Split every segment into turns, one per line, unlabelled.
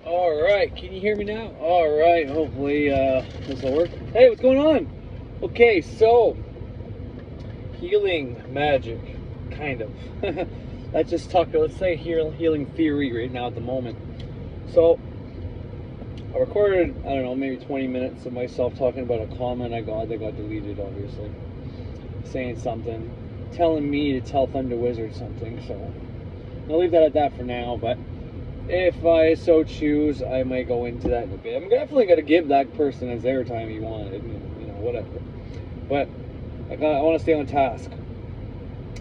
Alright, can you hear me now? Alright, hopefully this will work. Hey, what's going on? Okay, so healing magic, kind of. Let's say healing theory right now at the moment. So I recorded, I don't know, maybe 20 minutes of myself talking about a comment I got that got deleted, obviously. Saying something, telling me to tell Thunder Wizard something, so I'll leave that at that for now, but if I so choose, I might go into that in a bit. I'm definitely going to give that person his airtime he wanted, whatever. But I want to stay on task.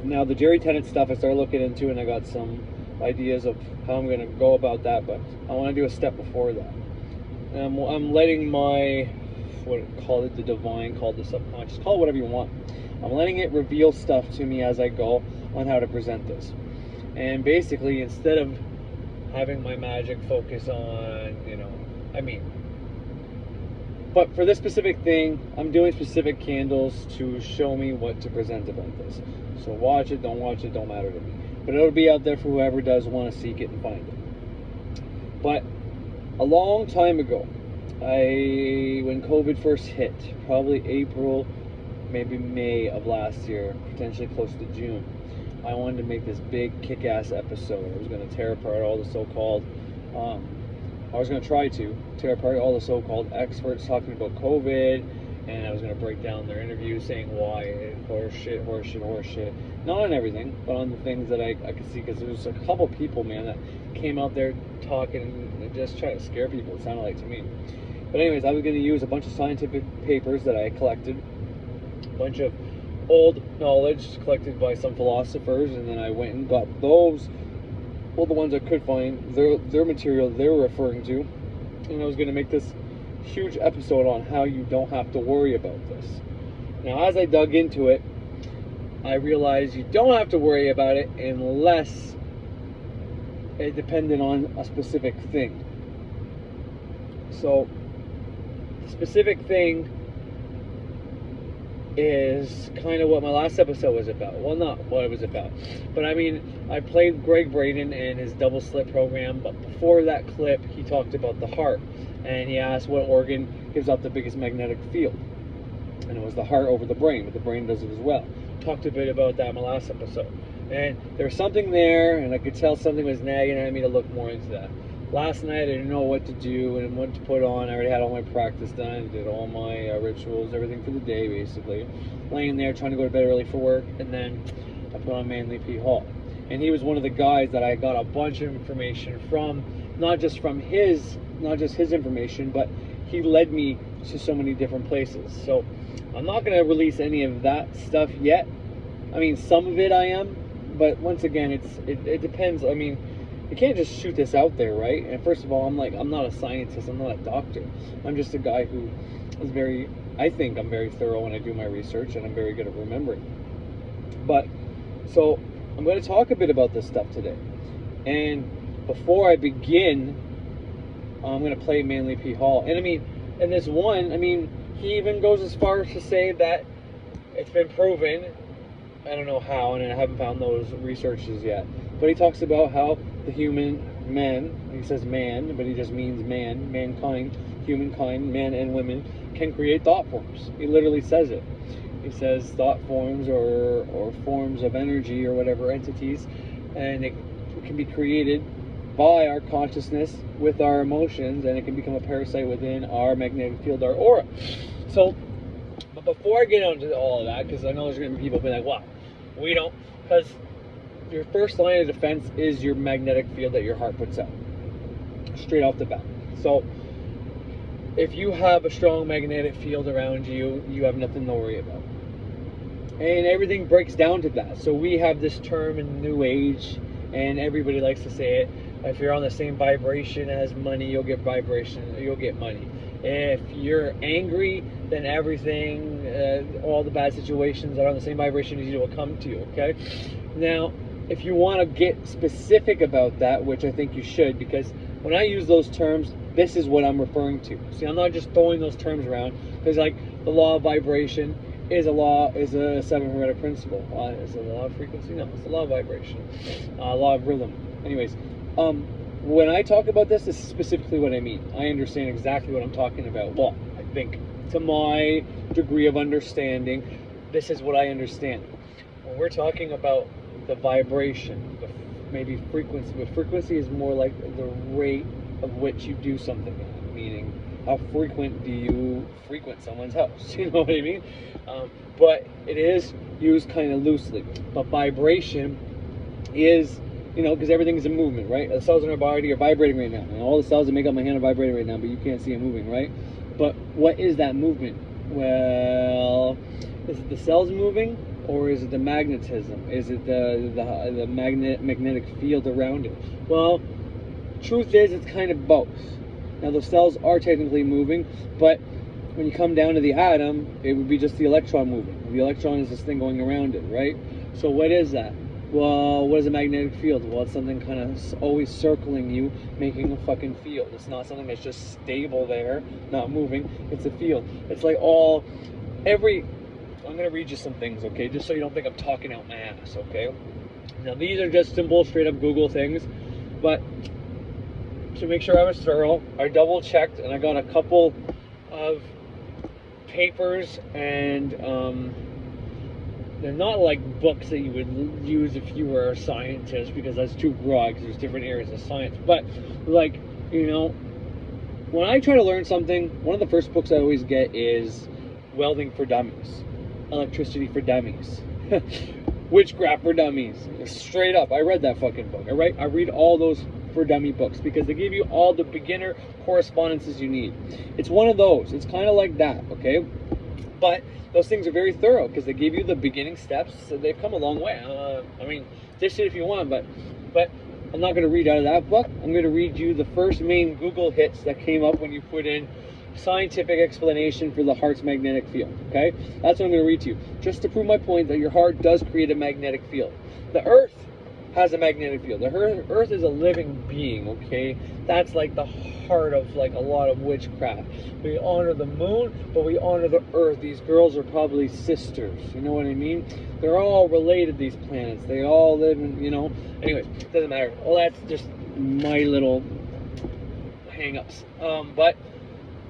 Now, the Jerry Tennant stuff I started looking into, and I got some ideas of how I'm going to go about that, but I want to do a step before that. I'm letting my, the divine, call it the subconscious, call it whatever you want. I'm letting it reveal stuff to me as I go on how to present this. And basically, instead of having my magic focus on, but for this specific thing, I'm doing specific candles to show me what to present about this. So watch it, don't matter to me. But it'll be out there for whoever does want to seek it and find it. But a long time ago, when COVID first hit, probably April, maybe May of last year, potentially close to June, I wanted to make this big kick-ass episode. I was going to tear apart all the so-called, tear apart all the so-called experts talking about COVID, and I was going to break down their interviews saying why, horseshit. Not on everything, but on the things that I could see, because there was a couple people, man, that came out there talking and just trying to scare people, it sounded like to me. But anyways, I was going to use a bunch of scientific papers that I collected, a bunch of old knowledge collected by some philosophers, and then I went and got those, the ones I could find, their material they were referring to, and I was going to make this huge episode on how you don't have to worry about this. Now, as I dug into it, I realized you don't have to worry about it unless it depended on a specific thing. So, the specific thing is kind of what my last episode was about. Well, not what it was about, but I played Greg Braden and his double slit program, but before that clip he talked about the heart, and he asked what organ gives out the biggest magnetic field, and it was the heart over the brain, but the brain does it as well. Talked a bit about that in my last episode, and there was something there, and I could tell something was nagging at me to look more into that. Last night I didn't know what to do and what to put on. I already had all my practice done. I did all my rituals, everything for the day, basically. Laying there trying to go to bed early for work, and then I put on Manly P. Hall. And he was one of the guys that I got a bunch of information from, not just his information, but he led me to so many different places. So I'm not going to release any of that stuff yet. Some of it I am, but once again, it depends. You can't just shoot this out there, right? And first of all, I'm not a scientist, I'm not a doctor. I'm just a guy who is I think I'm very thorough when I do my research, and I'm very good at remembering. But, so, I'm going to talk a bit about this stuff today. And before I begin, I'm going to play Manly P. Hall. And in this one, he even goes as far as to say that it's been proven, I don't know how, and I haven't found those researches yet, but he talks about how the he says man, but he just means mankind, humankind, men and women, can create thought forms. He literally says it. He says thought forms or forms of energy or whatever entities, and it can be created by our consciousness with our emotions, and it can become a parasite within our magnetic field, our aura. So, but before I get into all of that, because I know there's going to be people being like, wow, we don't, because your first line of defense is your magnetic field that your heart puts out, straight off the bat. So if you have a strong magnetic field around you, you have nothing to worry about. And everything breaks down to that. So we have this term in New Age, and everybody likes to say it, if you're on the same vibration as money, you'll get money. If you're angry, then everything, all the bad situations that are on the same vibration as you will come to you, okay? Now, if you want to get specific about that, which I think you should, because when I use those terms, this is what I'm referring to. See, I'm not just throwing those terms around, because like the law of vibration is a seven hermetic principle. Is it a law of frequency? No, it's the law of vibration. Law of rhythm. Anyways, when I talk about this, this is specifically what I mean. I understand exactly what I'm talking about. Well, I think to my degree of understanding, this is what I understand. When we're talking about the vibration, maybe frequency, but frequency is more like the rate of which you do something, meaning how frequent do you frequent someone's house? You know what I mean? But it is used kind of loosely. But vibration is, you know, because everything is a movement, right? The cells in our body are vibrating right now, and all the cells that make up my hand are vibrating right now, but you can't see it moving, right? But what is that movement? Well, is it the cells moving, or is it the magnetism? Is it the magnetic field around it? Well, truth is, it's kind of both. Now, the cells are technically moving, but when you come down to the atom, it would be just the electron moving. The electron is this thing going around it, right? So what is that? Well, what is a magnetic field? Well, it's something kind of always circling you, making a fucking field. It's not something that's just stable there, not moving. It's a field. It's like I'm going to read you some things, okay? Just so you don't think I'm talking out my ass, okay? Now, these are just simple, straight-up Google things, but to make sure I was thorough, I double-checked, and I got a couple of papers, and they're not like books that you would use if you were a scientist, because that's too broad, because there's different areas of science. But, like, you know, when I try to learn something, one of the first books I always get is Welding for Dummies, Electricity for Dummies, Witchcraft for Dummies. Straight up, I read that fucking book. I read all those for dummy books, because they give you all the beginner correspondences you need. It's one of those. It's kind of like that, okay? But those things are very thorough, because they give you the beginning steps, so they've come a long way. I mean, dish it if you want, but I'm not going to read out of that book. I'm going to read you the first main Google hits that came up when you put in scientific explanation for the heart's magnetic field, okay? That's what I'm going to read to you, just to prove my point that your heart does create a magnetic field. The earth has a magnetic field. The earth is a living being, okay? That's like the heart of like a lot of witchcraft. We honor the moon, but we honor the earth. These girls are probably sisters, you know what I mean? They're all related, these planets. They all live in, you know, anyways, doesn't matter. Well, that's just my little hang-ups. But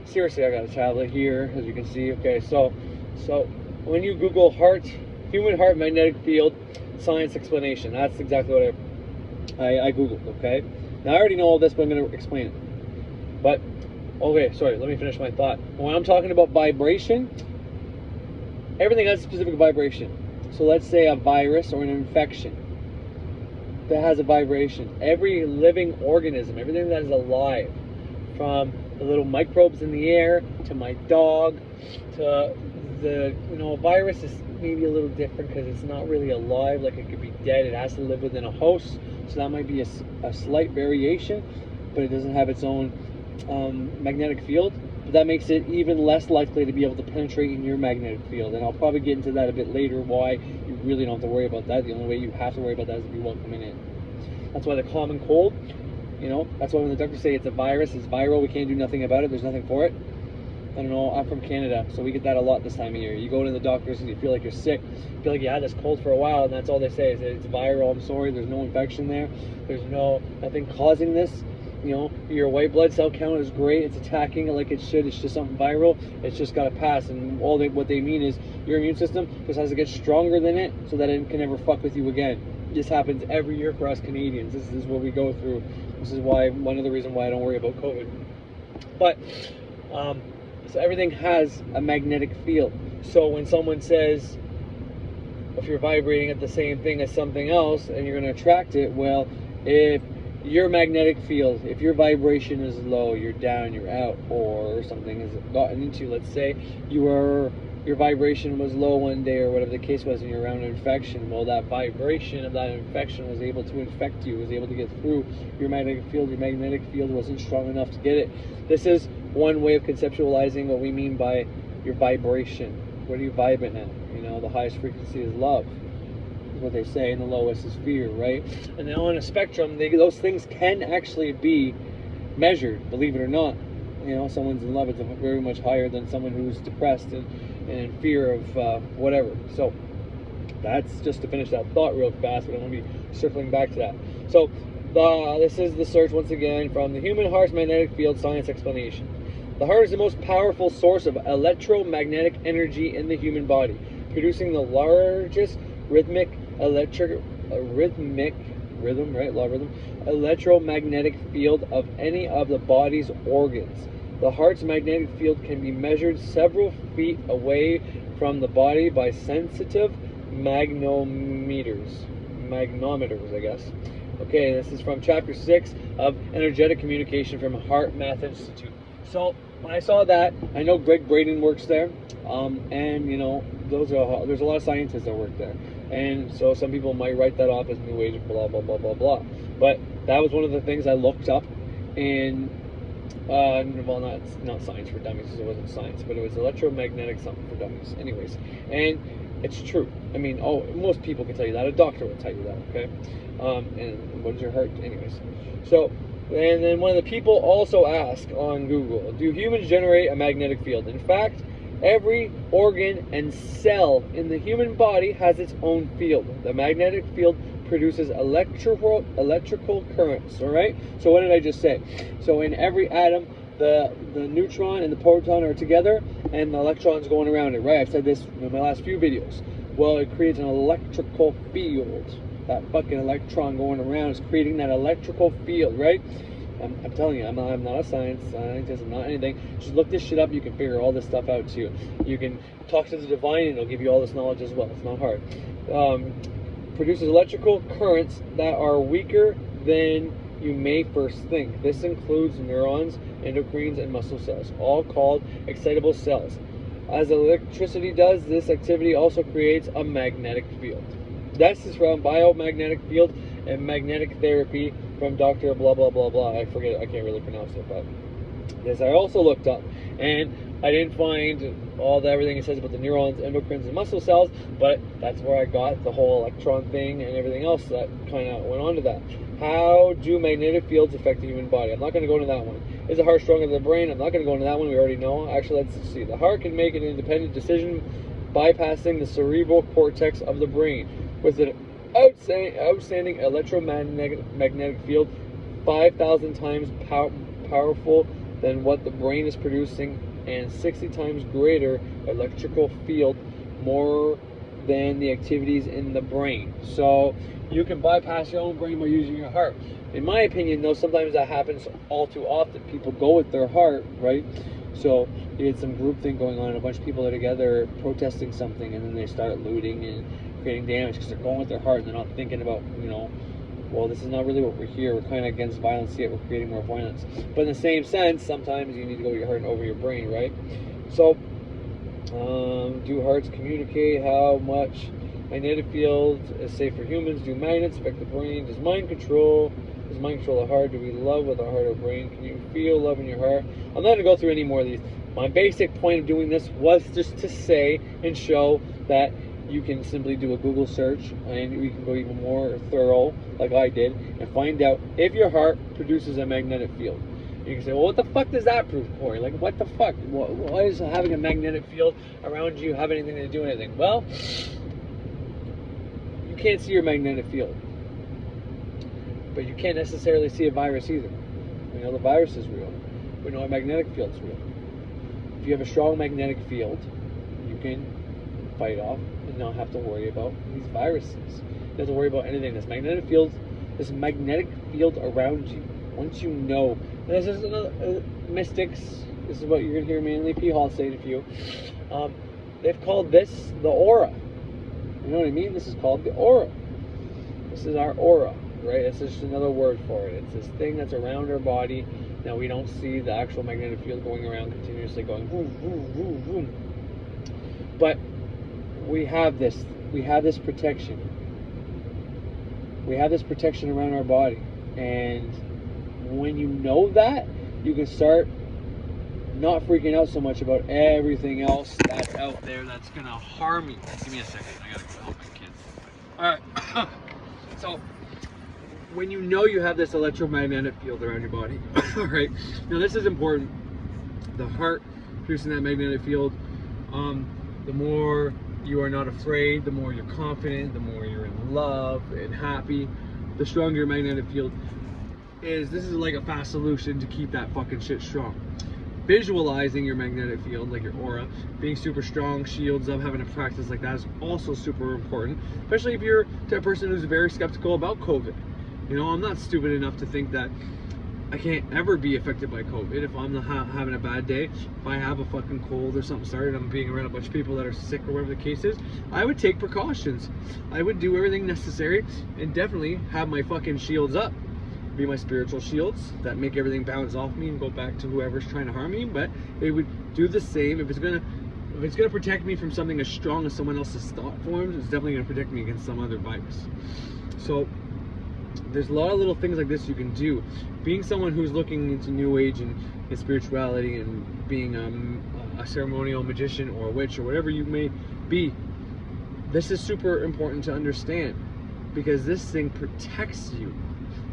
seriously, I got a tablet here, as you can see. Okay, so when you Google human heart magnetic field science explanation, that's exactly what I Googled, okay? Now, I already know all this, but I'm going to explain it. But, okay, sorry, let me finish my thought. When I'm talking about vibration, everything has a specific vibration. So let's say a virus or an infection that has a vibration. Every living organism, everything that is alive, from the little microbes in the air, to my dog, to the, you know, a virus is maybe a little different because it's not really alive, like it could be dead. It has to live within a host, so that might be a slight variation, but it doesn't have its own magnetic field. But that makes it even less likely to be able to penetrate in your magnetic field, and I'll probably get into that a bit later, why you really don't have to worry about that. The only way you have to worry about that is if you welcome it in. That's why the common cold, you know, that's why when the doctors say it's a virus, it's viral, we can't do nothing about it, there's nothing for it. I don't know, I'm from Canada, so we get that a lot this time of year. You go to the doctors and you feel like you're sick, you feel like you had this cold for a while, and that's all they say is it's viral. I'm sorry, there's no infection there, there's nothing causing this. You know, your white blood cell count is great, it's attacking it like it should, it's just something viral, it's just got to pass. And what they mean is your immune system just has to get stronger than it so that it can never fuck with you again. This happens every year for us Canadians. This is what we go through. This is why, one of the reasons why I don't worry about COVID. But so everything has a magnetic field. So when someone says, if you're vibrating at the same thing as something else and you're going to attract it, well, if your magnetic field, if your vibration is low, you're down, you're out, or something has gotten into, let's say your vibration was low one day or whatever the case was, and you're around an infection, well, that vibration of that infection was able to infect you, was able to get through your magnetic field. Your magnetic field wasn't strong enough to get it. This is one way of conceptualizing what we mean by your vibration. What are you vibing at? You know, the highest frequency is love, is what they say, and the lowest is fear, right? And then on a spectrum, those things can actually be measured, believe it or not. You know, someone's in love, it's very much higher than someone who's depressed and in fear of whatever. So that's just to finish that thought real fast, but I'm going to be circling back to that. So This is the search once again from the Human Heart's Magnetic Field Science Explanation. The heart is the most powerful source of electromagnetic energy in the human body, producing the largest rhythmic electromagnetic field of any of the body's organs. The heart's magnetic field can be measured several feet away from the body by sensitive magnometers, I guess. Okay, this is from Chapter 6 of Energetic Communication from Heart Math Institute. So when I saw that, I know Greg Braden works there, and you know there's a lot of scientists that work there, and so some people might write that off as New Age, blah blah blah blah blah. But that was one of the things I looked up in, well, not Science for Dummies, because it wasn't science, but it was electromagnetic something for dummies. Anyways, and it's true. I mean, most people can tell you that. A doctor will tell you that. Okay, and what is your heart? Anyways, so. And then one of the people also asked on Google, do humans generate a magnetic field? In fact, every organ and cell in the human body has its own field. The magnetic field produces electrical currents, all right? So what did I just say? So in every atom, the neutron and the proton are together, and the electron's going around it, right? I've said this in my last few videos. Well, it creates an electrical field. That fucking electron going around is creating that electrical field, right? I'm telling you, I'm not a scientist, I'm not anything. Just look this shit up, you can figure all this stuff out too. You can talk to the divine and it'll give you all this knowledge as well. It's not hard. Produces electrical currents that are weaker than you may first think. This includes neurons, endocrines, and muscle cells, all called excitable cells. As electricity does, this activity also creates a magnetic field. This is from Biomagnetic Field and Magnetic Therapy from Dr. blah blah blah blah. I forget it, I can't really pronounce it, but this I also looked up, and I didn't find everything it says about the neurons, endocrines, and muscle cells, but that's where I got the whole electron thing and everything else that kind of went on to that. How do magnetic fields affect the human body? I'm not going to go into that one. Is the heart stronger than the brain? I'm not going to go into that one. We already know. Actually, let's see. The heart can make an independent decision bypassing the cerebral cortex of the brain with an outstanding electromagnetic field 5,000 times powerful than what the brain is producing, and 60 times greater electrical field more than the activities in the brain. So you can bypass your own brain by using your heart. In my opinion, though, sometimes that happens all too often. People go with their heart, right? So you had some group thing going on, a bunch of people are together protesting something, and then they start looting and creating damage because they're going with their heart and they're not thinking about, well, this is not really what we're here. We're kind of against violence, yet we're creating more violence. But in the same sense, sometimes you need to go with your heart and over your brain, right? So, do hearts communicate? How much magnetic field is safe for humans? Do magnets affect the brain? Does mind control the heart? Do we love with our heart or brain? Can you feel love in your heart? I'm not going to go through any more of these. My basic point of doing this was just to say and show that you can simply do a Google search, and you can go even more thorough, like I did, and find out if your heart produces a magnetic field. You can say, well, what the fuck does that prove, Corey? Like, what the fuck? Why does having a magnetic field around you have anything to do with anything? Well, you can't see your magnetic field, but you can't necessarily see a virus either. We know the virus is real. We know a magnetic field is real. If you have a strong magnetic field, you can fight off and not have to worry about these viruses. You don't have to worry about anything. This magnetic field around you. Once you know, this is another mystics. This is what you're gonna hear mainly P. Hall say to you. They've called this the aura. You know what I mean? This is called the aura. This is our aura, right? It's just another word for it. It's this thing that's around our body. Now we don't see the actual magnetic field going around continuously, going boom, boom, boom, boom. But we have this protection. We have this protection around our body. And when you know that, you can start not freaking out so much about everything else that's out there that's going to harm you. Give me a second. I got to help my kids. All right. So, when you know you have this electromagnetic field around your body, all right, now this is important. The heart producing that magnetic field, the more you are not afraid, the more you're confident, the more you're in love and happy, the stronger your magnetic field. is this is like a fast solution to keep that fucking shit strong. Visualizing your magnetic field, like your aura, being super strong, shields up, having a practice like that is also super important, especially if you're a person who's very skeptical about COVID. You know, I'm not stupid enough to think that I can't ever be affected by COVID. If I'm having a bad day, if I have a fucking cold or something started, I'm being around a bunch of people that are sick or whatever the case is, I would take precautions. I would do everything necessary and definitely have my fucking shields up. Be my spiritual shields that make everything bounce off me and go back to whoever's trying to harm me. But it would do the same if it's gonna protect me from something as strong as someone else's thought forms. It's definitely gonna protect me against some other virus. So there's a lot of little things like this you can do. Being someone who's looking into New Age and spirituality and being a ceremonial magician or a witch or whatever you may be, this is super important to understand because this thing protects you.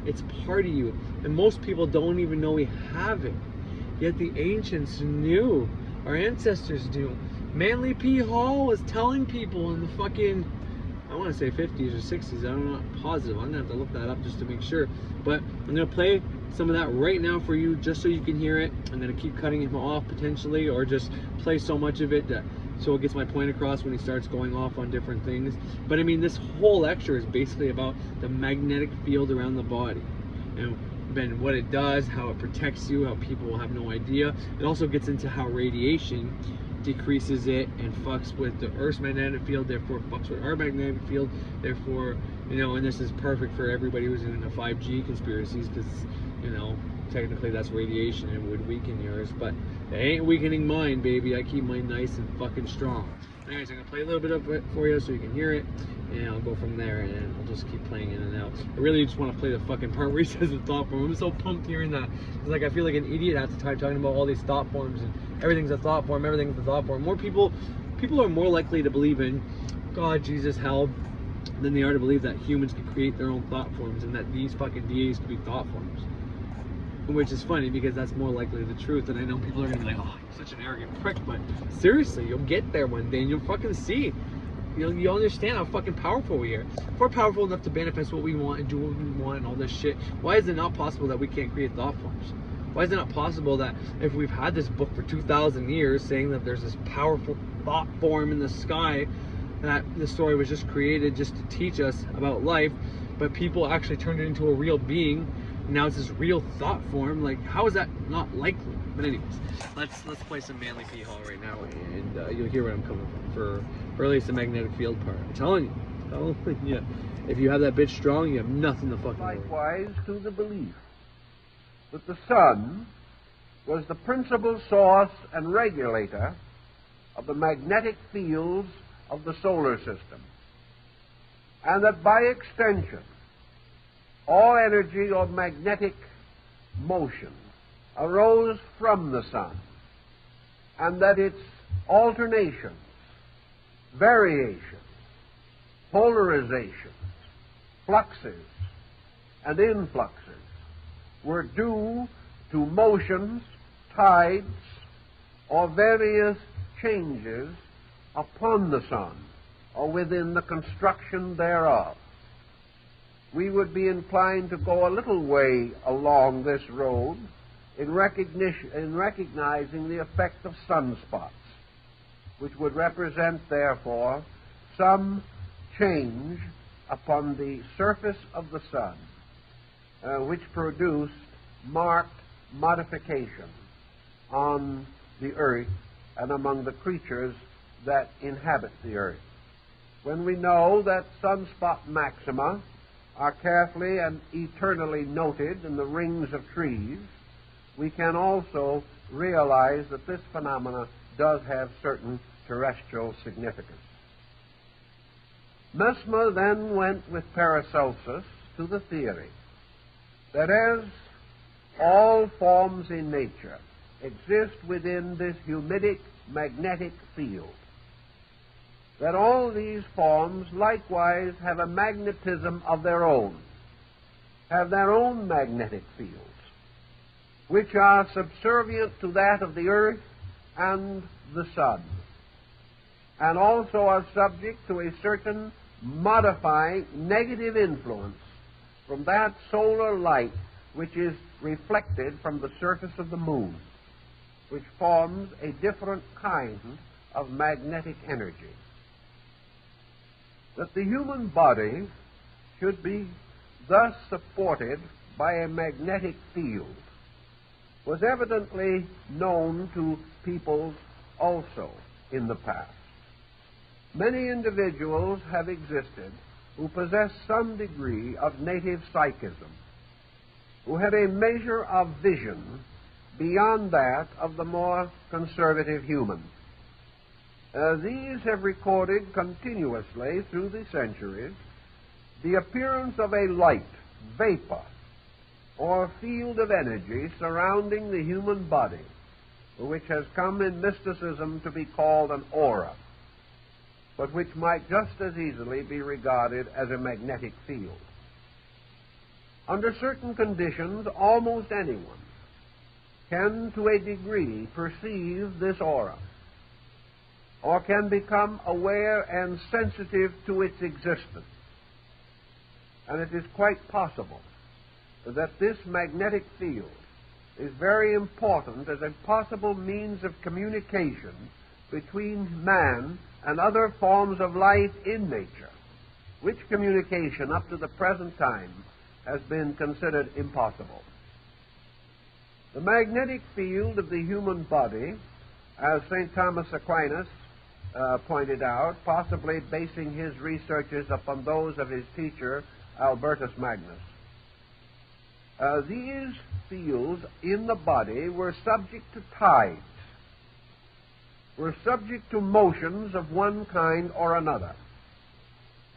It's part of you, and most people don't even know we have it. Yet the ancients knew, our ancestors knew. Manly P. Hall was telling people in the fucking, I want to say 50s or 60s, I'm not positive, I'm gonna have to look that up just to make sure. But I'm gonna play some of that right now for you just so you can hear it. I'm gonna keep cutting him off potentially, or just play so much of it that so it gets my point across when he starts going off on different things. But I mean, this whole lecture is basically about the magnetic field around the body and what it does, how it protects you, how people will have no idea. It also gets into how radiation decreases it and fucks with the Earth's magnetic field, therefore fucks with our magnetic field, therefore, you know, and this is perfect for everybody who's into 5G conspiracies because, you know, technically that's radiation and would weaken yours, but it ain't weakening mine, baby. I keep mine nice and fucking strong. Anyways, I'm gonna play a little bit of it for you so you can hear it, and I'll go from there, and I'll just keep playing in and out. I really just want to play the fucking part where he says the thought form. I'm so pumped hearing that. It's like I feel like an idiot half the time talking about all these thought forms and everything's a thought form, everything's a thought form. More people are more likely to believe in God, Jesus, hell, than they are to believe that humans can create their own thought forms and that these fucking deities could be thought forms. Which is funny because that's more likely the truth, and I know people are gonna be like, oh, you're such an arrogant prick, but seriously, you'll get there one day and you'll fucking see. You'll understand how fucking powerful we are. If we're powerful enough to manifest what we want and do what we want and all this shit, why is it not possible that we can't create thought forms? Why is it not possible that if we've had this book for 2,000 years saying that there's this powerful thought form in the sky, that the story was just created just to teach us about life, but people actually turned it into a real being? Now it's this real thought form. Like, how is that not likely? But anyways, let's play some Manly P. Hall right now, and you'll hear where I'm coming from for at least the magnetic field part. I'm telling you, if you have that bitch strong, you have nothing to fucking worry.
Likewise to the belief that the sun was the principal source and regulator of the magnetic fields of the solar system, and that by extension all energy of magnetic motion arose from the sun, and that its alternations, variations, polarizations, fluxes, and influxes were due to motions, tides, or various changes upon the sun or within the construction thereof. We would be inclined to go a little way along this road in recognizing the effect of sunspots, which would represent, therefore, some change upon the surface of the sun, which produced marked modification on the earth and among the creatures that inhabit the earth. When we know that sunspot maxima are carefully and eternally noted in the rings of trees, we can also realize that this phenomena does have certain terrestrial significance. Mesmer then went with Paracelsus to the theory that as all forms in nature exist within this humidic magnetic field, that all these forms likewise have a magnetism of their own, have their own magnetic fields, which are subservient to that of the earth and the sun, and also are subject to a certain modifying negative influence from that solar light which is reflected from the surface of the moon, which forms a different kind of magnetic energy. That the human body should be thus supported by a magnetic field was evidently known to peoples also in the past. Many individuals have existed who possess some degree of native psychism, who had a measure of vision beyond that of the more conservative human. These have recorded continuously through the centuries the appearance of a light, vapor, or field of energy surrounding the human body, which has come in mysticism to be called an aura, but which might just as easily be regarded as a magnetic field. Under certain conditions, almost anyone can, to a degree, perceive this aura, or can become aware and sensitive to its existence. And it is quite possible that this magnetic field is very important as a possible means of communication between man and other forms of life in nature, which communication up to the present time has been considered impossible. The magnetic field of the human body, as St. Thomas Aquinas pointed out, possibly basing his researches upon those of his teacher, Albertus Magnus, these fields in the body were subject to tides, were subject to motions of one kind or another.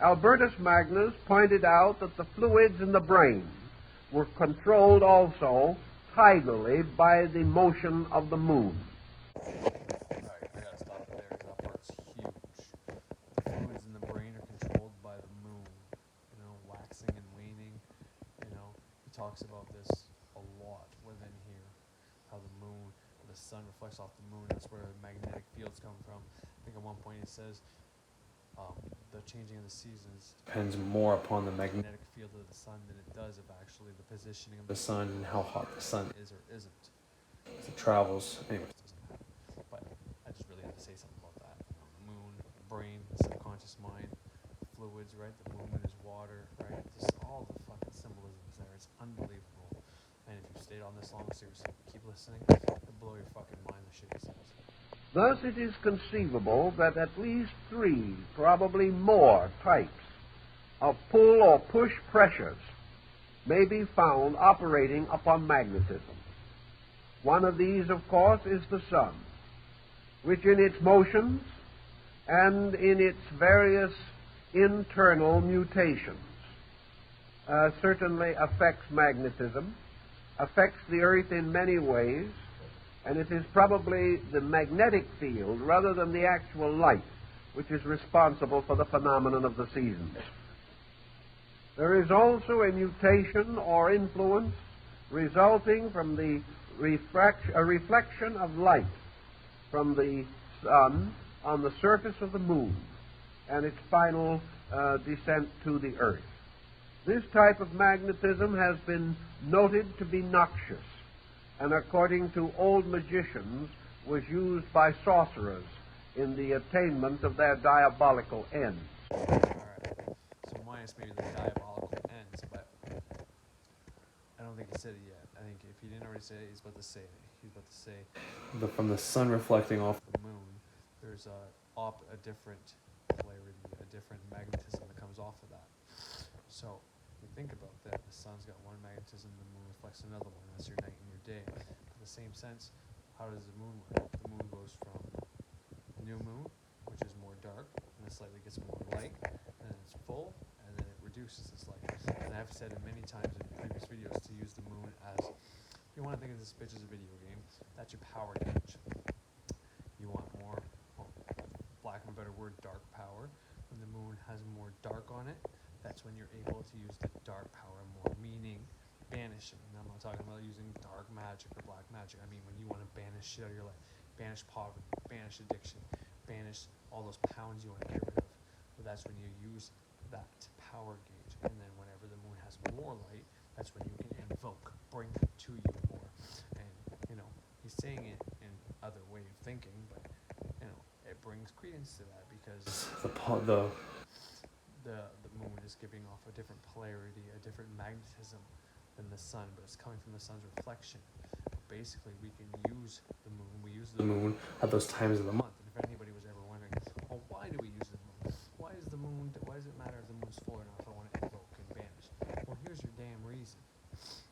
Albertus Magnus pointed out that the fluids in the brain were controlled also tidally by the motion of the moon.
Alright, I gotta stop there because that part's huge. The fluids in the brain are controlled by the moon, waxing and waning. He talks about this a lot within here, how the moon, the sun reflects off the moon. That's where magnetic fields come from. I think at one point he says the changing of the seasons depends more upon the magnetic field of the sun than it does of actually the positioning of the sun and how hot the sun is or isn't. As it travels, anyways, it doesn't matter. But I just really had to say something about that. The moon, the brain, the subconscious mind, fluids, right? The moon is water, right? Just all the fucking symbolisms there. It's unbelievable. And if you stayed on this long, seriously, keep listening. It'll blow your fucking mind, the shit he says.
Thus it is conceivable that at least 3, probably more, types of pull or push pressures may be found operating upon magnetism. One of these, of course, is the sun, which in its motions and in its various internal mutations certainly affects magnetism, affects the earth in many ways, and it is probably the magnetic field rather than the actual light which is responsible for the phenomenon of the seasons. There is also a mutation or influence resulting from the reflection of light from the sun on the surface of the moon and its final descent to the earth. This type of magnetism has been noted to be noxious, and according to old magicians was used by sorcerers in the attainment of their diabolical ends.
All right. So minus maybe the diabolical ends, but I don't think he said it yet. I think if he didn't already say it, he's about to say it. He's about to say, from the sun reflecting off the moon, there's a different polarity, a different magnetism that comes off of that. So if you think about that, the sun's got one magnetism, the moon reflects another one. That's your night and your day. In the same sense, how does the moon work? The moon goes from new moon, which is more dark, and it slightly gets more light, and then it's full, and then it reduces its light. And I've said it many times in previous videos to use the moon as, if you want to think of this bitch as a video game, that's your power gauge. You want more, lack of a better word, dark power. When the moon has more dark on it, that's when you're able to use the dark power more, meaning banishing. And I'm not talking about using dark magic or black magic. I mean when you want to banish shit out of your life, banish poverty, banish addiction, banish all those pounds you want to get rid of. But that's when you use that power gauge. And then whenever the moon has more light, that's when you can evoke, bring to you more. And, he's saying it in other way of thinking, but, it brings credence to that because the moon is giving off a different polarity, a different magnetism than the sun, but it's coming from the sun's reflection. Basically, we can use the moon. We use the moon at those times of the month. And if anybody was ever wondering, well, why do we use the moon? Why does it matter if the moon's full or not if I want to invoke and banish? Well, here's your damn reason.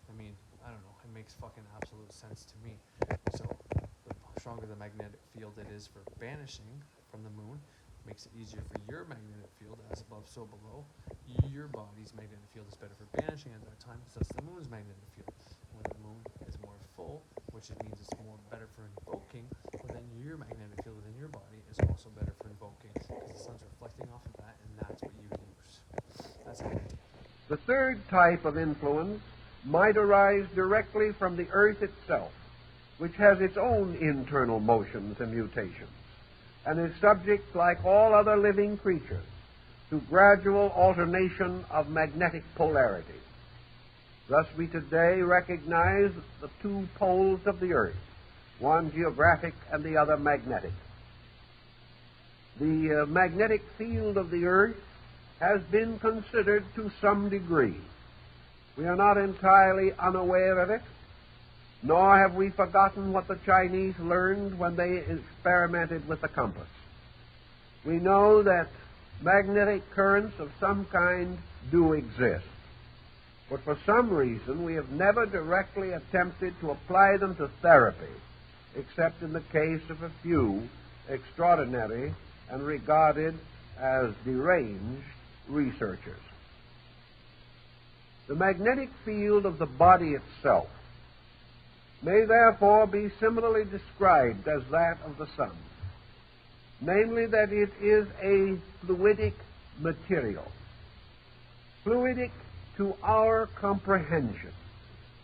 I mean, I don't know. It makes fucking absolute sense to me. So, the stronger the magnetic field it is for banishing from the moon, makes it easier for your magnetic field, as above, so below. Your body's magnetic field is better for banishing at that time, so that's the moon's magnetic field. When the moon is more full, which means it's more better for invoking, well then your magnetic field within your body is also better for invoking, because the sun's reflecting off of that, and that's what you use. That's it.
The third type of influence might arise directly from the earth itself, which has its own internal motions and mutations, and is subject, like all other living creatures, to gradual alternation of magnetic polarity. Thus we today recognize the two poles of the earth, one geographic and the other magnetic. The magnetic field of the earth has been considered to some degree. We are not entirely unaware of it, nor have we forgotten what the Chinese learned when they experimented with the compass. We know that magnetic currents of some kind do exist, but for some reason we have never directly attempted to apply them to therapy, except in the case of a few extraordinary and regarded as deranged researchers. The magnetic field of the body itself may therefore be similarly described as that of the sun, namely that it is a fluidic material, fluidic to our comprehension,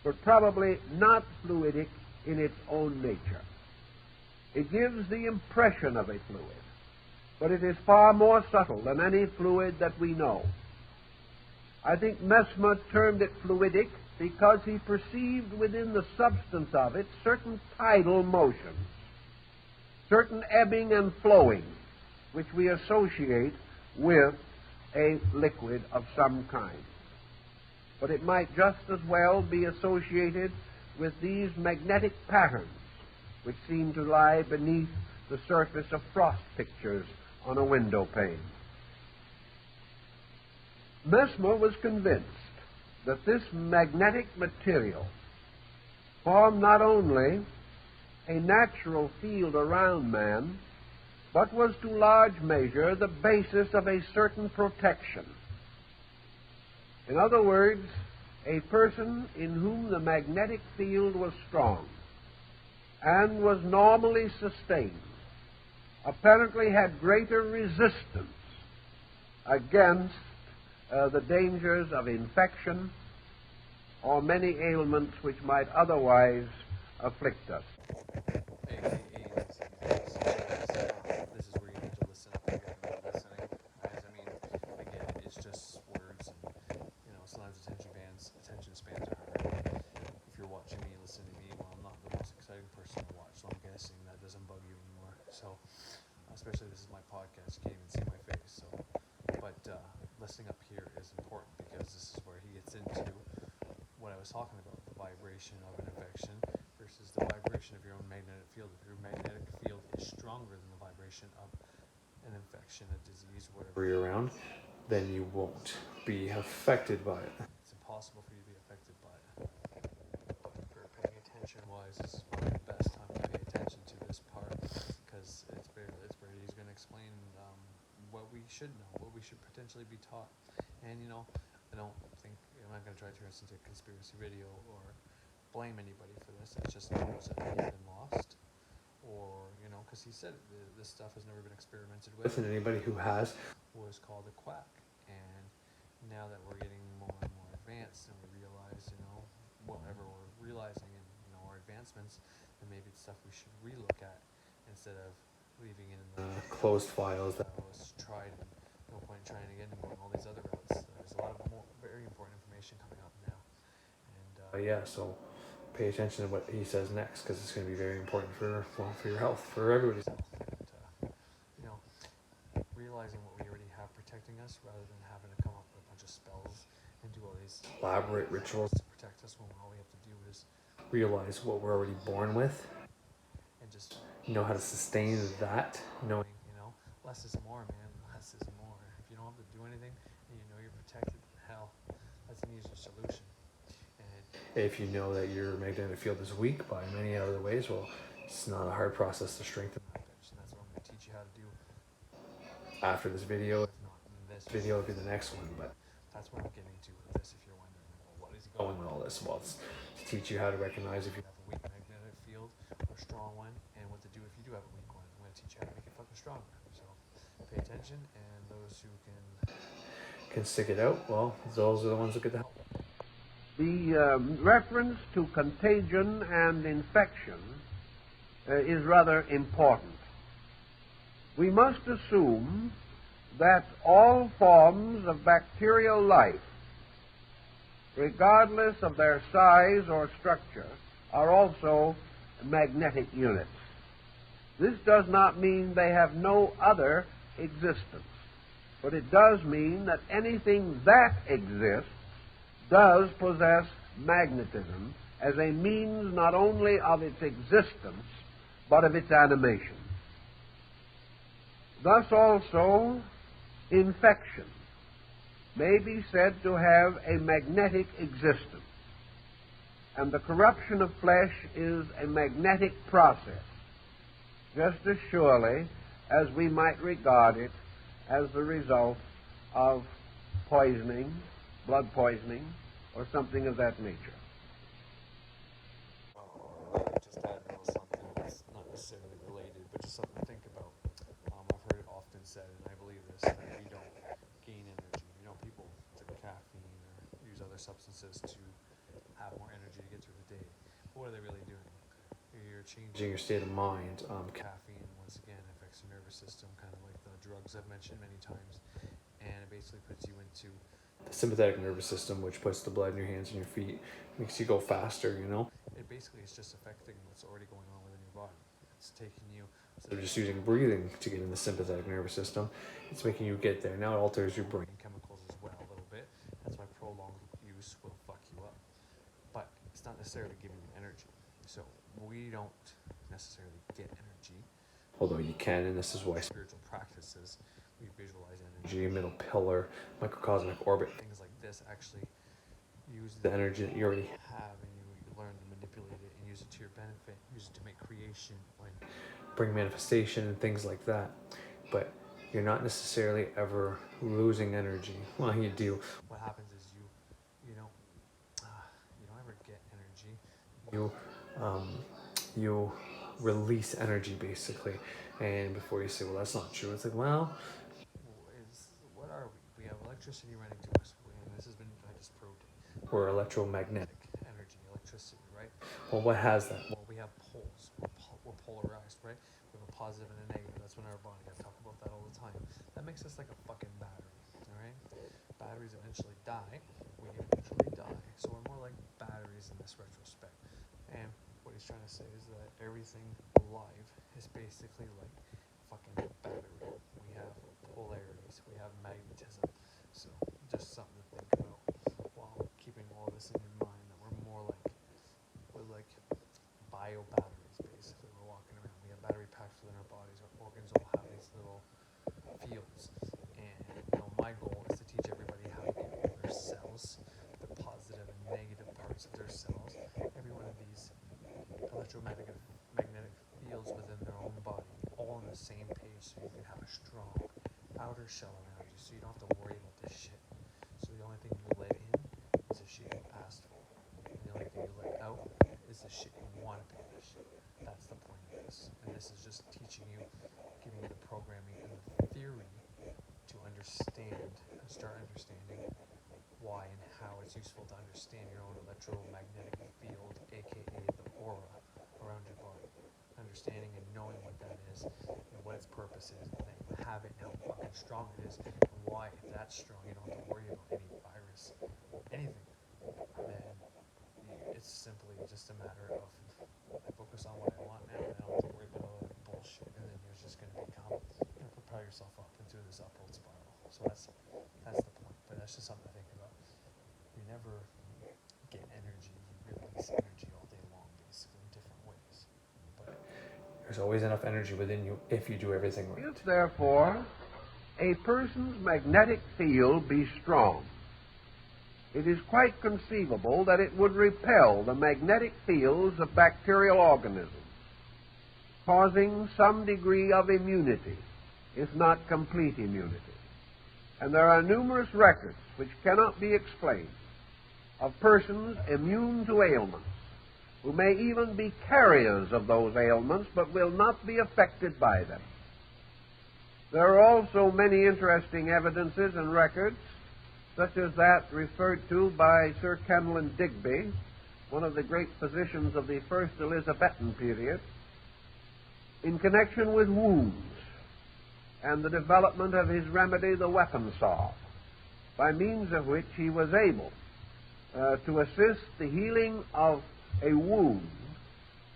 but probably not fluidic in its own nature. It gives the impression of a fluid, but it is far more subtle than any fluid that we know. I think Mesmer termed it fluidic because he perceived within the substance of it certain tidal motions, certain ebbing and flowing, which we associate with a liquid of some kind. But it might just as well be associated with these magnetic patterns, which seem to lie beneath the surface of frost pictures on a window pane. Mesmer was convinced that this magnetic material formed not only a natural field around man, but was to large measure the basis of a certain protection. In other words, a person in whom the magnetic field was strong and was normally sustained apparently had greater resistance against the dangers of infection or many ailments which might otherwise afflict us.
This is where you need to listen up and get good listening. Guys, I mean, again, it's just words, and sometimes attention spans are hard. If you're watching me, listening to me, well, I'm not the most exciting person to watch, so I'm guessing that doesn't bug you anymore. So, especially this is my podcast, you can't even see my face. So, but listening up here is important because this is where he gets into what I was talking about, the vibration of an infection versus the vibration of your own magnetic field. If your magnetic field is stronger than the vibration of an infection, a disease, whatever you're around, then you won't be affected by it. It's impossible for you to be affected by it. But for paying attention-wise, this is probably the best time to pay attention to this part, because it's where he's going to explain what we should know, what we should potentially be taught. And I don't think, I'm not going to try to turn this into a conspiracy video or blame anybody for this. It's just knowledge that may have been lost, or because he said this stuff has never been experimented with, and anybody who has was called a quack. And now that we're getting more and more advanced, and we realize, whatever we're realizing in our advancements, then maybe it's stuff we should relook at instead of leaving it in the closed files that was tried and no point in trying again and going all these other routes. There's a lot of more very important information coming up now, and Yeah, so pay attention to what he says next, because it's going to be very important for, well, for your health, for everybody's health. And, you know, realizing what we already have protecting us, rather than having to come up with a bunch of spells and do all these elaborate rituals to protect us, when all we have to do is realize what we're already born with and just know how to sustain that, knowing, you know, less is more, man. Less is more. If you don't have to do anything and you know you're protected, hell, that's an easier solution. And if you know that your magnetic field is weak by many other ways, well, it's not a hard process to strengthen that bitch. And that's what I'm going to teach you how to do after this video. If not in this video, it'll be the next one. But that's what I'm getting to with this. If you're wondering, well, what is he going with all this? Well, it's to teach you how to recognize if you have a weak magnetic field or a strong one, and what to do if you do have a weak one. I'm going to teach you how to make it fucking stronger. So pay attention, and those who can stick it out, well, those are the ones who get the help.
The reference to contagion and infection is rather important. We must assume that all forms of bacterial life, regardless of their size or structure, are also magnetic units. This does not mean they have no other existence, but it does mean that anything that exists does possess magnetism as a means not only of its existence, but of its animation. Thus also, infection may be said to have a magnetic existence, and the corruption of flesh is a magnetic process, just as surely as we might regard it as the result of poisoning, blood poisoning, or something of that nature.
Just add a little something that's not necessarily related, but just something to think about. I've heard it often said, and I believe this, that we don't gain energy. You know, people take caffeine or use other substances to have more energy to get through the day. But what are they really doing? You're changing your state of mind. Caffeine, once again, affects your nervous system, kind of like the drugs I've mentioned many times, and it basically puts you into the sympathetic nervous system, which puts the blood in your hands and your feet, makes you go faster, you know? It basically is just affecting what's already going on within your body. It's taking you, instead of just using breathing to get in the sympathetic nervous system, it's making you get there. Now it alters your brain chemicals as well a little bit. That's why prolonged use will fuck you up. But it's not necessarily giving you energy. So we don't necessarily get energy, although you can, and this is why spiritual practices, we visualize energy, middle pillar, microcosmic orbit, things like this actually use the energy that you already have, and you learn to manipulate it and use it to your benefit, use it to make creation, like bring manifestation and things like that. But you're not necessarily ever losing energy. Well, you do. What happens is you don't ever get energy. You release energy basically, and before you say, well, that's not true, it's like, well, what are we? We have electricity running to us, and this has been, I just proved it. We're electromagnetic energy, electricity, right? Well, what has that? Well, we have poles. We're polarized, right? We have a positive and a negative. That's when our body. I talk about that all the time. That makes us like a fucking battery, all right? Batteries eventually die. We eventually die. So we're more like batteries in this retrospect. And what he's trying to say is that everything alive is basically like fucking battery. We have polarities. We have magnetism. So just something to think about while keeping all this in your mind, that we're like bio batteries basically. We're walking around. We have battery packs within our bodies. Our organs all have these little fields. And my goal is to teach everybody how to get all their cells, the positive and negative parts of their cells, every one of these electromagnetic fields within their own body, all on the same page, so you can have a strong outer shell around you, so you don't have to worry about this shit. So the only thing you let in is the shit you asked for, and the only thing you let out is the shit you want to be with. That's the point of this, and this is just teaching you, giving you the programming and the theory to understand and start understanding why and how it's useful to understand your own electromagnetic field, aka the aura around your body. Understanding and knowing what that is and what its purpose is, and that you have it and how fucking strong it is, and why, if that's strong, you don't have to worry about any virus, anything. Then
it's simply just a matter of I focus on what I want now, and I don't have to worry about all that bullshit, and then you're just going to propel yourself up into this upward spiral. So that's the point. But that's just something to think about. You never get energy, you release energy all day long, basically, in different ways. But there's always enough energy within you if you do everything right.
If, therefore, a person's magnetic field be strong, it is quite conceivable that it would repel the magnetic fields of bacterial organisms, causing some degree of immunity, if not complete immunity. And there are numerous records which cannot be explained of persons immune to ailments, who may even be carriers of those ailments, but will not be affected by them. There are also many interesting evidences and records, such as that referred to by Sir Kenelm Digby, one of the great physicians of the first Elizabethan period, in connection with wounds and the development of his remedy, the weapon saw, by means of which he was able to assist the healing of a wound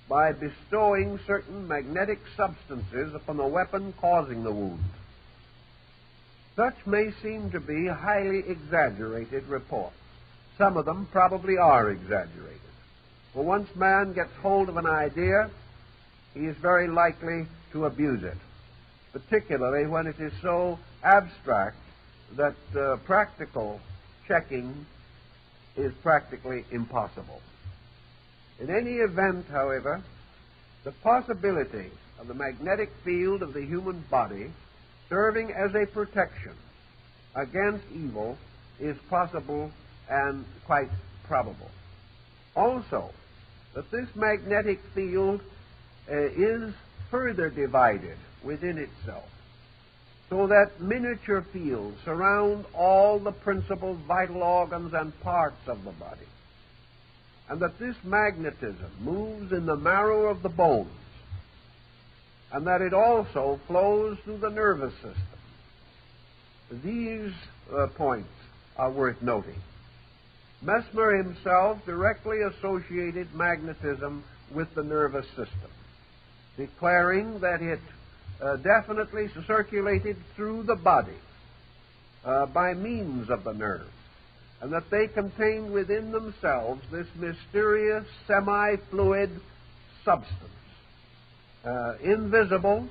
by bestowing certain magnetic substances upon the weapon causing the wound. Such may seem to be highly exaggerated reports. Some of them probably are exaggerated. For once man gets hold of an idea, he is very likely to abuse it, particularly when it is so abstract that practical checking is practically impossible. In any event, however, the possibility of the magnetic field of the human body serving as a protection against evil is possible and quite probable. Also, that this magnetic field is further divided within itself, so that miniature fields surround all the principal vital organs and parts of the body, and that this magnetism moves in the marrow of the bones, and that it also flows through the nervous system. These points are worth noting. Mesmer himself directly associated magnetism with the nervous system, declaring that it definitely circulated through the body by means of the nerves, and that they contained within themselves this mysterious semi-fluid substance, invisible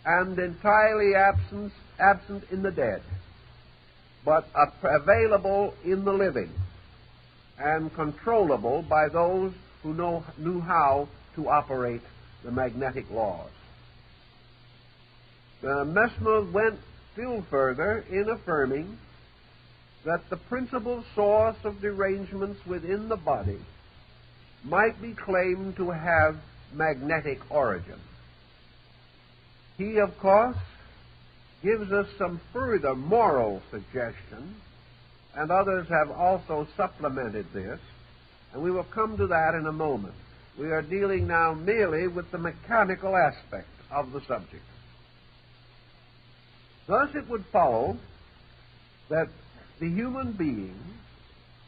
and entirely absent in the dead, but available in the living and controllable by those who knew how to operate the magnetic laws. Mesmer went still further in affirming that the principal source of derangements within the body might be claimed to have magnetic origin. He, of course, gives us some further moral suggestion, and others have also supplemented this, and we will come to that in a moment. We are dealing now merely with the mechanical aspect of the subject. Thus it would follow that the human being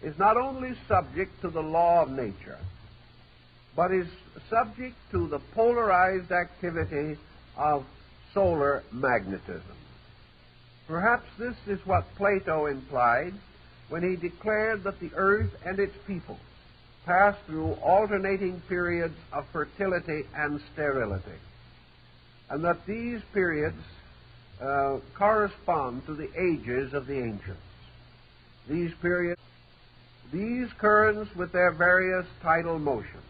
is not only subject to the law of nature, but is subject to the polarized activity of solar magnetism. Perhaps this is what Plato implied when he declared that the earth and its people pass through alternating periods of fertility and sterility, and that these periods correspond to the ages of the ancients. These currents with their various tidal motions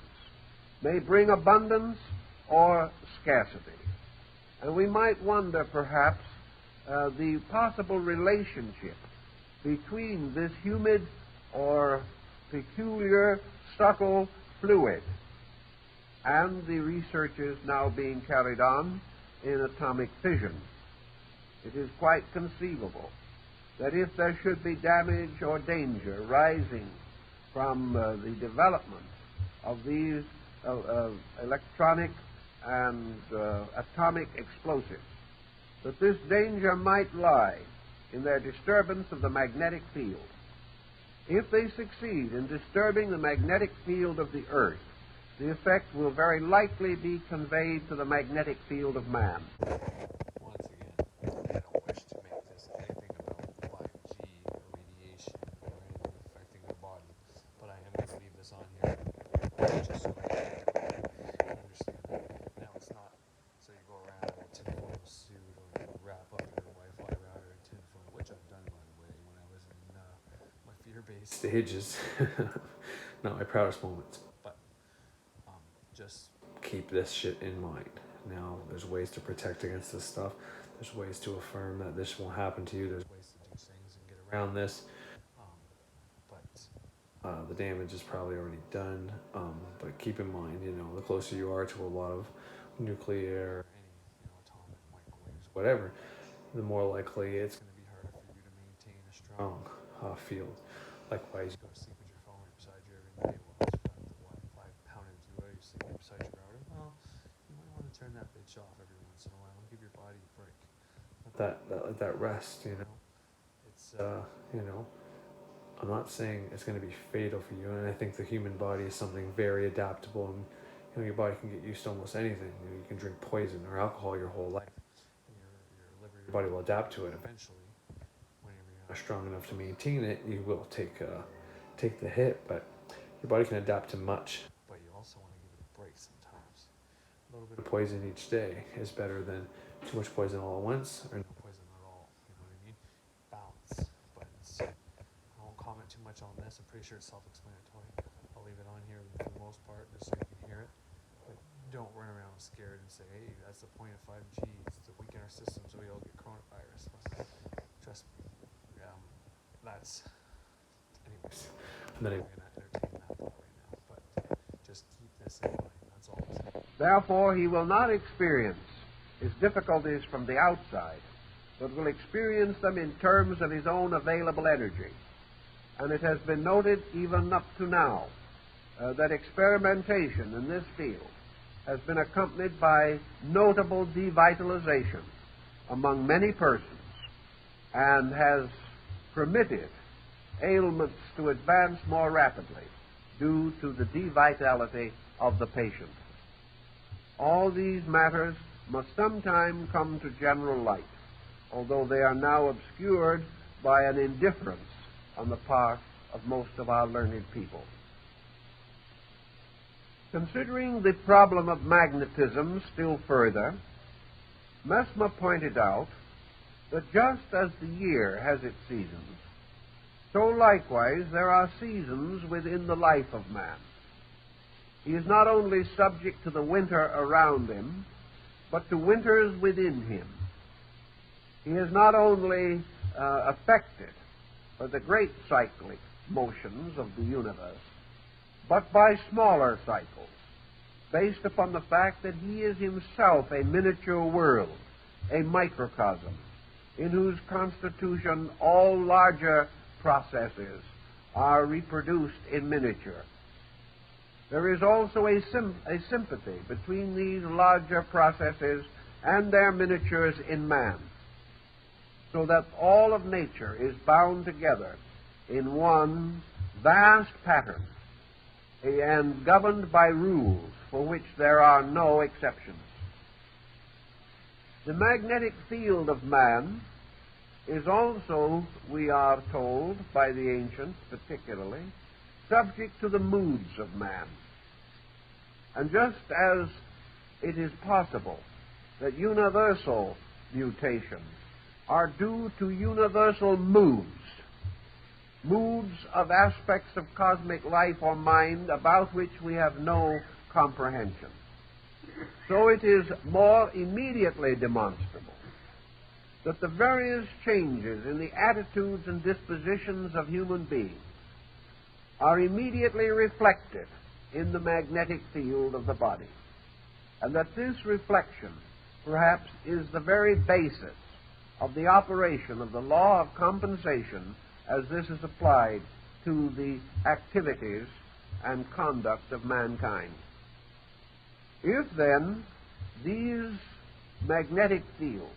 may bring abundance or scarcity. And we might wonder, perhaps, the possible relationship between this humid or peculiar subtle fluid and the researches now being carried on in atomic fission. It is quite conceivable that if there should be damage or danger rising from the development of these electronic and atomic explosives, that this danger might lie in their disturbance of the magnetic field. If they succeed in disturbing the magnetic field of the earth, the effect will very likely be conveyed to the magnetic field of man.
Once again, I don't wish to make this anything about 5G or radiation or anything affecting the body, but I am going to leave this on here just so that you can understand that. Now, it's not so you go around in a tinfoil suit or you wrap up your Wi-Fi router in tinfoil, which I've done, by the way, when I was in my fear-based stages. Not my proudest moments, but just keep this shit in mind. Now, there's ways to protect against this stuff. There's ways to affirm that this won't happen to you. There's ways to do things and get around this. But the damage is probably already done. But keep in mind, the closer you are to a lot of nuclear, any, atomic, microwaves, whatever, the more likely it's going to be harder for you to maintain a strong field. Likewise, you go to sleep with your phone beside you every night. Well, it's got the Wi-Fi pounded through it. You're sleeping beside your router. Well, you might want to turn that bitch off every once in a while and give your body a break. Let that rest. It's I'm not saying it's going to be fatal for you, and I think the human body is something very adaptable, and your body can get used to almost anything. You can drink poison or alcohol your whole life, and your liver, your body will adapt to it eventually. Whenever you're not strong enough to maintain it, you will take the hit, but your body can adapt to much. But you also want to give it a break sometimes. A little bit of poison each day is better than too much poison all at once or no poison at all. You know what I mean? Balance. But I won't comment too much on this. I'm pretty sure it's self-explanatory. I'll leave it on here for the most part just so you can hear it. But don't run around scared and say, hey, that's the point of 5G. It's to weaken our system so we all get coronavirus. Well, trust me. That's... Anyways, I'm not even going to entertain that thought right now. But just keep this in mind. That's all I'm saying.
Therefore, he will not experience his difficulties from the outside, but will experience them in terms of his own available energy. And it has been noted even up to now that experimentation in this field has been accompanied by notable devitalization among many persons and has permitted ailments to advance more rapidly due to the devitality of the patient. All these matters must sometime come to general light, although they are now obscured by an indifference on the part of most of our learned people. Considering the problem of magnetism still further, Mesmer pointed out that just as the year has its seasons, so likewise there are seasons within the life of man. He is not only subject to the winter around him, but to winters within him. He is not only affected by the great cyclic motions of the universe, but by smaller cycles, based upon the fact that he is himself a miniature world, a microcosm, in whose constitution all larger processes are reproduced in miniature. There is also a sympathy between these larger processes and their miniatures in man, so that all of nature is bound together in one vast pattern and governed by rules for which there are no exceptions. The magnetic field of man is also, we are told by the ancients particularly, subject to the moods of man. And just as it is possible that universal mutations are due to universal moods of aspects of cosmic life or mind about which we have no comprehension, so it is more immediately demonstrable that the various changes in the attitudes and dispositions of human beings are immediately reflected in the magnetic field of the body, and that this reflection perhaps is the very basis of the operation of the law of compensation as this is applied to the activities and conduct of mankind. If then these magnetic fields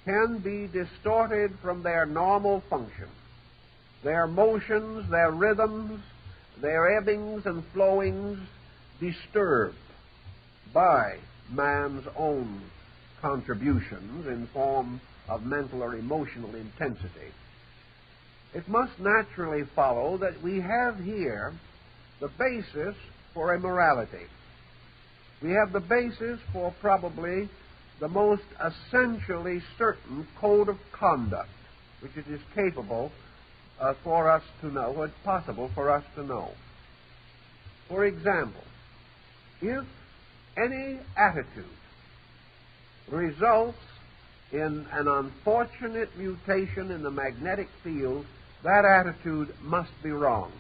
can be distorted from their normal function, their motions, their rhythms, their ebbings and flowings disturbed by man's own contributions in form of mental or emotional intensity, it must naturally follow that we have here the basis for a morality. We have the basis for probably the most essentially certain code of conduct, which it is capable for us to know, or it's possible for us to know. For example, if any attitude results in an unfortunate mutation in the magnetic field, that attitude must be wrong,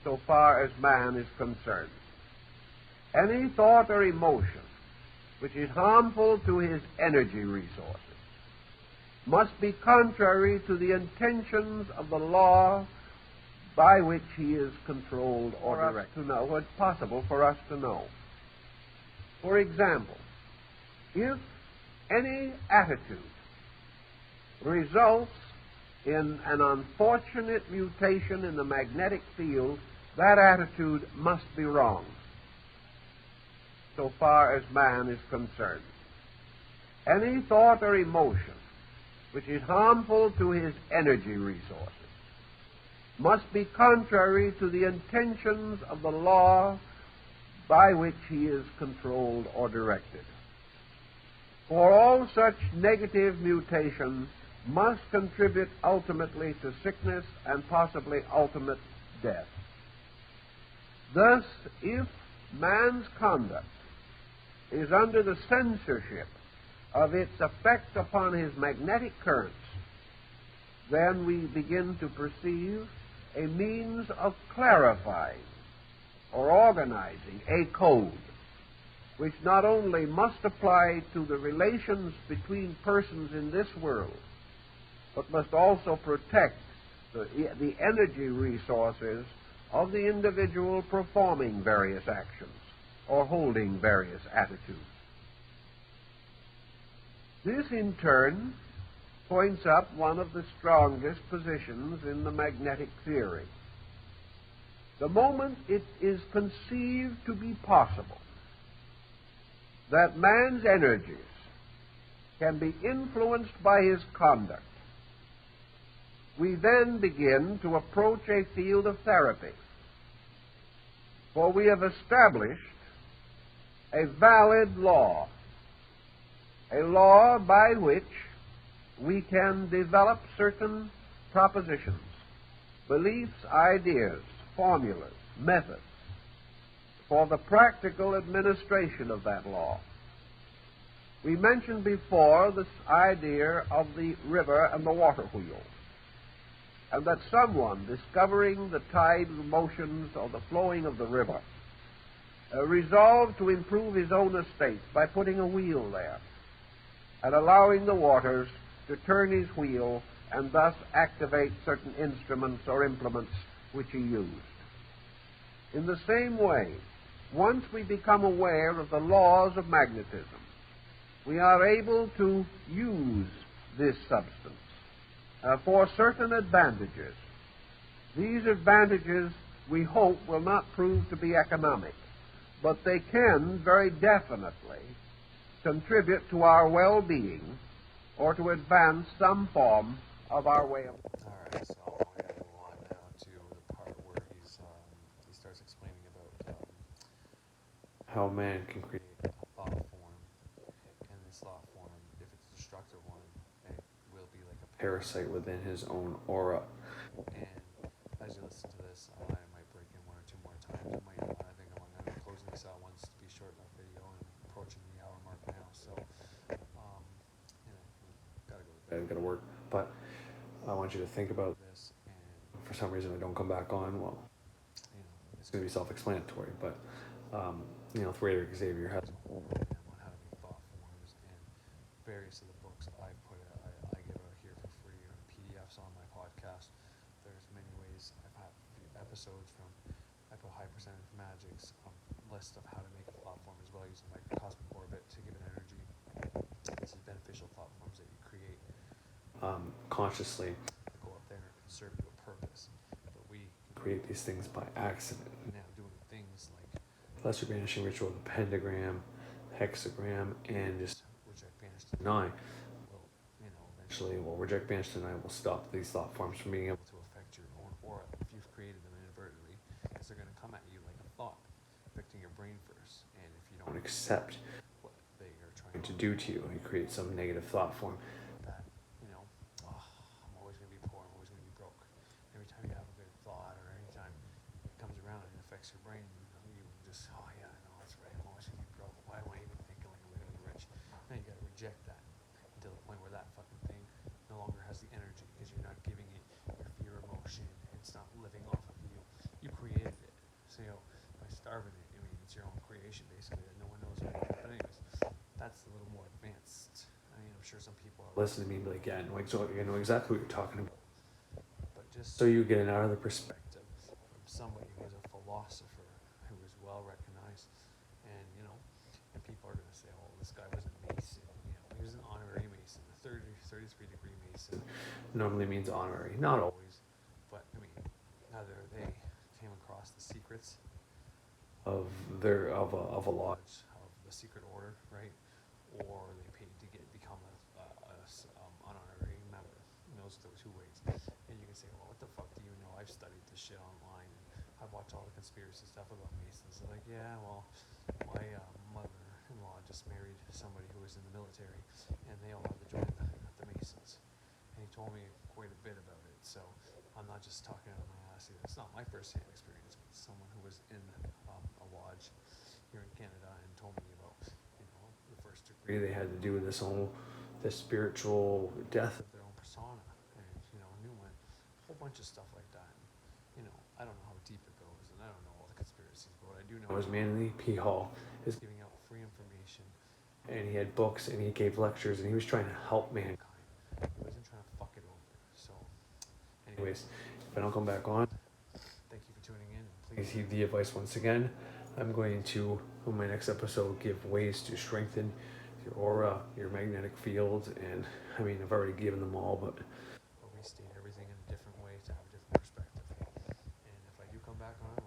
so far as man is concerned. Any thought or emotion which is harmful to his energy resources must be contrary to the intentions of the law by which he is controlled or directed. To know what's possible for us to know. For example, if any attitude results in an unfortunate mutation in the magnetic field, that attitude must be wrong, so far as man is concerned. Any thought or emotion which is harmful to his energy resources must be contrary to the intentions of the law by which he is controlled or directed. For all such negative mutations must contribute ultimately to sickness and possibly ultimate death. Thus, if man's conduct is under the censorship of its effect upon his magnetic currents, then we begin to perceive a means of clarifying or organizing a code which not only must apply to the relations between persons in this world, but must also protect the energy resources of the individual performing various actions or holding various attitudes. This, in turn, points up one of the strongest positions in the magnetic theory. The moment it is conceived to be possible that man's energies can be influenced by his conduct, we then begin to approach a field of therapy. For we have established a valid law, a law by which we can develop certain propositions, beliefs, ideas, formulas, methods for the practical administration of that law. We mentioned before this idea of the river and the water wheel, and that someone discovering the tide motions or the flowing of the river resolved to improve his own estate by putting a wheel there and allowing the waters to turn his wheel and thus activate certain instruments or implements which he used. In the same way, once we become aware of the laws of magnetism, we are able to use this substance for certain advantages. These advantages, we hope, will not prove to be economic, but they can very definitely contribute to our well-being or to advance some form of our way of life.
All right, so we're going to move on now to the part where he starts explaining about how man can create a thought form, and this thought form, if it's a destructive one, it will be like a parasite within his own aura. And as you listen to this, I might break in one or two more times. I might not. I think I'm going to be closing this out once to be short enough video and approaching the hour mark now. So, gotta go to bed, gotta work. But I want you to think about this, and for some reason I don't come back on, well, it's going to be self-explanatory, but, Theater Xavier has a whole program on how to make thought forms, and various of the books I give out here for free or PDFs on my podcast. There's many ways. I've had a few episodes I put high percentage Magick's list of how to make a thought form as well, using microcosmic orbit to give it energy. This is beneficial thought forms that you create consciously. Go up there create these things by accident. Now doing things like lesser banishing ritual, the pentagram, hexagram, and just reject, banish, deny will, eventually, reject, banish, deny will stop these thought forms from being able to affect your own aura if you've created them inadvertently, because they're going to come at you like a thought, affecting your brain first. And if you don't accept what they are trying to do to you, you create some negative thought form that, oh, I'm always going to be poor, I'm always going to be broke. Every time you have a good thought, or anytime it comes around and it affects your brain, you just, oh yeah, I know, that's right, I'm always going to be broke. Why am I even thinking like I'm going to be rich? Now you got to reject that until the point where that fucking thing no longer has the energy, because you're not giving it your fear emotion. It's not living off of you. You created it. So, by starving it, it's your own creation, basically, that no one knows about. But anyways, that's a little more advanced. I'm sure some people are listening to me and be like, yeah, I know exactly what you're talking about. But just so you get it out of the perspective from somebody who is a philosopher, who is well recognized, and, and people are going to say, oh, this guy was a Mason. He was an honorary Mason, a 33-degree Mason. Normally means honorary, not always, but either they came across the secrets of a lodge, of the secret order, right, or they paid to become an honorary member. Those are the two ways. And you can say, well, what the fuck do you know? I've studied this shit online, and I've watched all the conspiracy stuff about Masons. They're like, yeah, well, my mother-in-law just married somebody who was in the military, and they all had to join the Masons. And he told me quite a bit about it, so I'm not just talking out of my ass either. It's not my first-hand experience, but someone who was in a lodge here in Canada and told me about, the first degree they had to do with this spiritual death of their own persona, and a new one, a whole bunch of stuff like that. And, I don't know how deep it goes, and I don't know all the conspiracies, but what I do know is Manly P. Hall is giving out free information, and he had books, and he gave lectures, and he was trying to help mankind. He wasn't trying to fuck it over. So, anyways, if I don't come back on, thank you for tuning in, and please heed the advice once again. I'm going to, in my next episode, give ways to strengthen your aura, your magnetic field, and I've already given them all, but I'll restate everything in a different way to have a different perspective. And if I do come back on,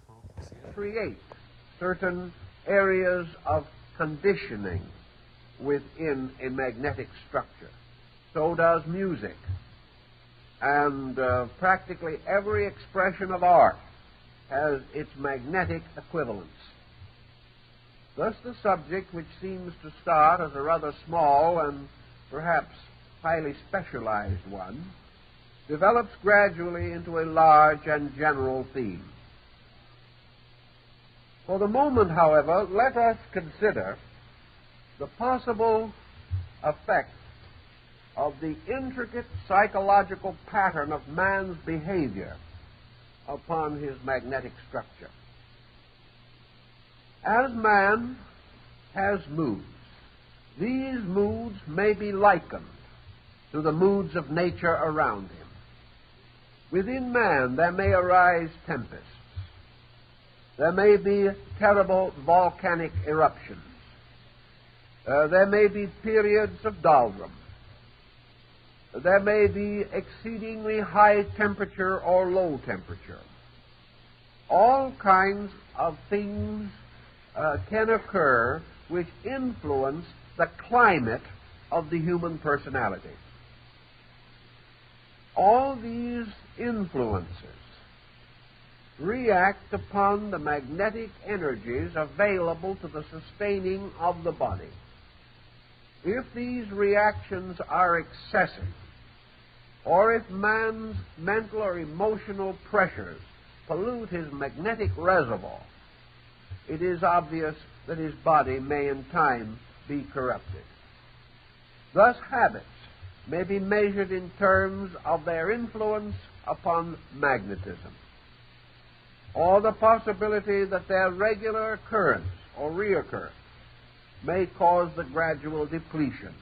I'll see you.
Create certain areas of conditioning within a magnetic structure. So does music. And practically every expression of art has its magnetic equivalence. Thus the subject, which seems to start as a rather small and perhaps highly specialized one, develops gradually into a large and general theme. For the moment, however, let us consider the possible effect of the intricate psychological pattern of man's behavior upon his magnetic structure. As man has moods, these moods may be likened to the moods of nature around him. Within man there may arise tempests. There may be terrible volcanic eruptions. There may be periods of doldrums. There may be exceedingly high temperature or low temperature. All kinds of things can occur which influence the climate of the human personality. All these influences react upon the magnetic energies available to the sustaining of the body. If these reactions are excessive, or if man's mental or emotional pressures pollute his magnetic reservoir, it is obvious that his body may in time be corrupted. Thus, habits may be measured in terms of their influence upon magnetism, or the possibility that their regular occurrence or reoccurrence may cause the gradual depletion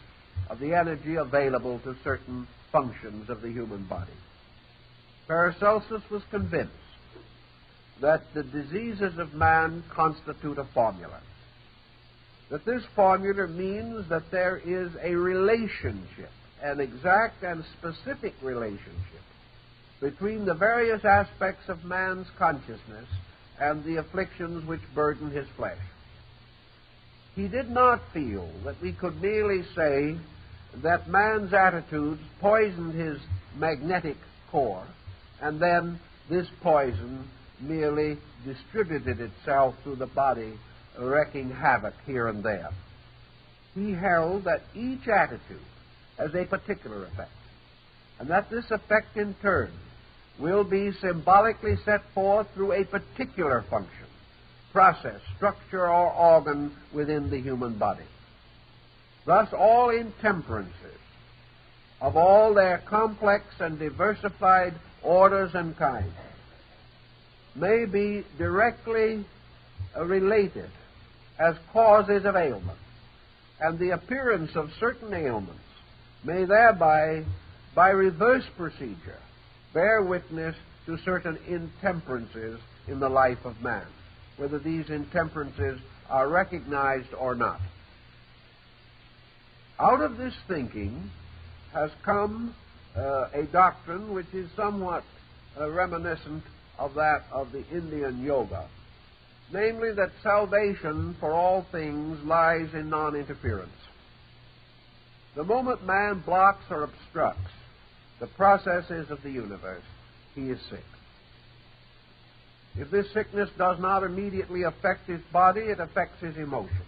of the energy available to certain functions of the human body. Paracelsus was convinced that the diseases of man constitute a formula. That this formula means that there is a relationship, an exact and specific relationship, between the various aspects of man's consciousness and the afflictions which burden his flesh. He did not feel that we could merely say that man's attitudes poisoned his magnetic core, and then this poison merely distributed itself through the body, wreaking havoc here and there. He held that each attitude has a particular effect, and that this effect in turn will be symbolically set forth through a particular function, process, structure, or organ within the human body. Thus, all intemperances of all their complex and diversified orders and kinds may be directly related as causes of ailment, and the appearance of certain ailments may thereby, by reverse procedure, bear witness to certain intemperances in the life of man, whether these intemperances are recognized or not. Out of this thinking has come a doctrine which is somewhat reminiscent of that of the Indian yoga, namely that salvation for all things lies in non-interference. The moment man blocks or obstructs the processes of the universe, he is sick. If this sickness does not immediately affect his body, it affects his emotions,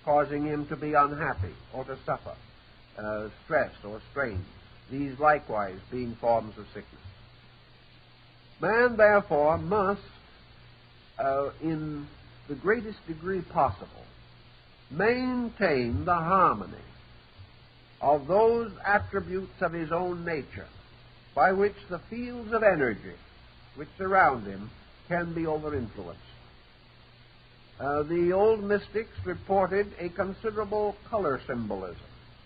causing him to be unhappy or to suffer, stressed or strained, these likewise being forms of sickness. Man, therefore, must, in the greatest degree possible, maintain the harmony of those attributes of his own nature by which the fields of energy which surround him can be over-influenced. The old mystics reported a considerable color symbolism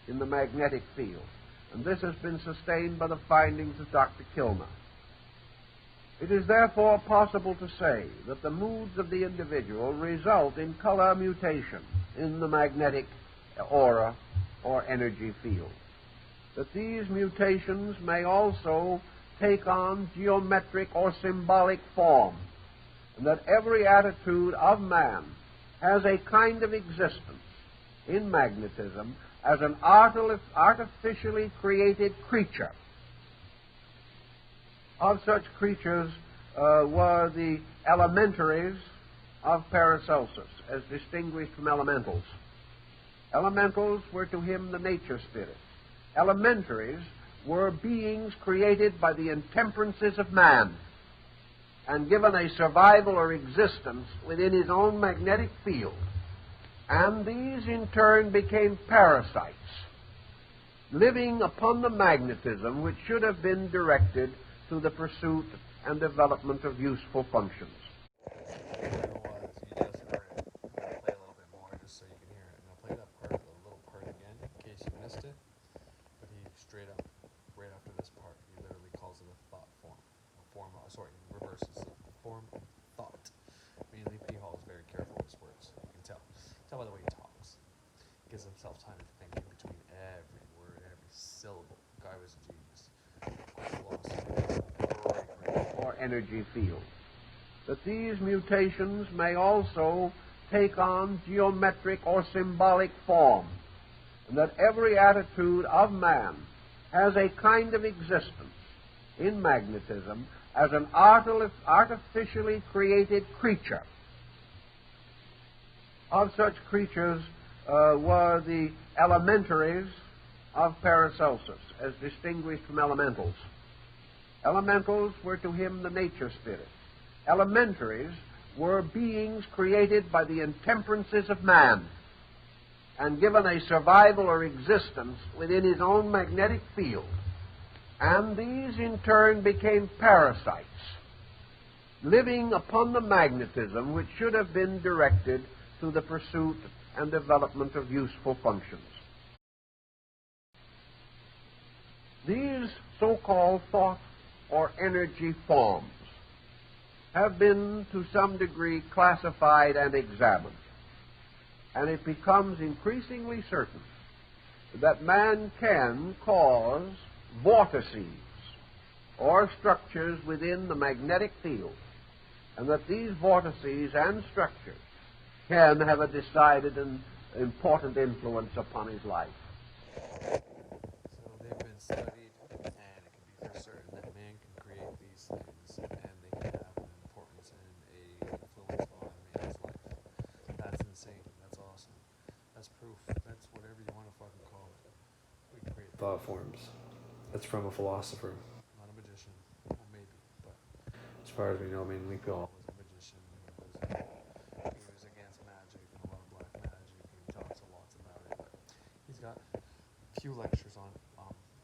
in the magnetic field, and this has been sustained by the findings of Dr. Kilmer. It is therefore possible to say that the moods of the individual result in color mutation in the magnetic aura or energy field. That these mutations may also take on geometric or symbolic form, and that every attitude of man has a kind of existence in magnetism as an artificially created creature. Of such creatures were the elementaries of Paracelsus, as distinguished from elementals. Elementals were to him the nature spirits. Elementaries were beings created by the intemperances of man and given a survival or existence within his own magnetic field. And these in turn became parasites, living upon the magnetism which should have been directed to the pursuit and development of useful functions.
You just heard it. I'm going to play a little bit more just so you can hear it. And I'll play that part, the little part again, in case you missed it. But he straight up, right after this part, he literally calls it a thought form. He reverses it. A form of thought. Mainly P. Hall is very careful with his words. You can tell. Tell by the way he talks. He gives himself time to think in between every word, every syllable. The guy was a genius.
Or energy field. That these mutations may also take on geometric or symbolic form, and that every attitude of man has a kind of existence in magnetism as an artificially created creature. Of such creatures were the elementaries of Paracelsus, as distinguished from elementals. Elementals were to him the nature spirits. Elementaries were beings created by the intemperances of man and given a survival or existence within his own magnetic field. And these in turn became parasites, living upon the magnetism which should have been directed to the pursuit and development of useful functions. These so-called thought or energy forms have been to some degree classified and examined, and it becomes increasingly certain that man can cause vortices or structures within the magnetic field, and that these vortices and structures can have a decided and important influence upon his life.
So they've been studied, and it can be for certain that man can create these things, and they can have an importance and a influence on man's life. That's insane. That's awesome. That's proof. That's whatever you want to fucking call it. We can create
thought forms. That's from a philosopher.
not a magician, well, maybe, but
As far as we know, I mean, we all.
was a magician. He was against magic and a lot of black magic, and he talks a lot about it. But he's got a few lectures on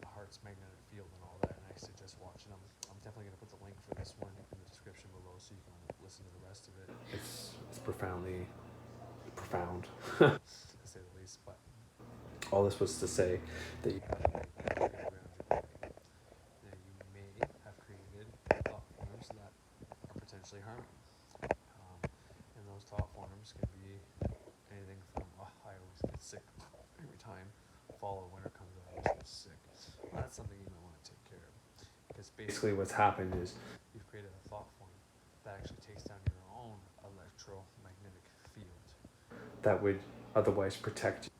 the heart's magnetic field and all that, and I suggest watching them. I'm definitely going to put the link for this one in the description below so you can listen to the rest of it,
It's profoundly profound.
to say the least. But
All this was to say that you
now you may have created thought forms that are potentially harming. And those thought forms can be anything from, I always get sick every time fall or winter comes around, I get sick. Well, that's something you might want to take care of. Because
basically what's happened is
you've created a thought form that actually takes down your own electromagnetic field.
that would otherwise protect you.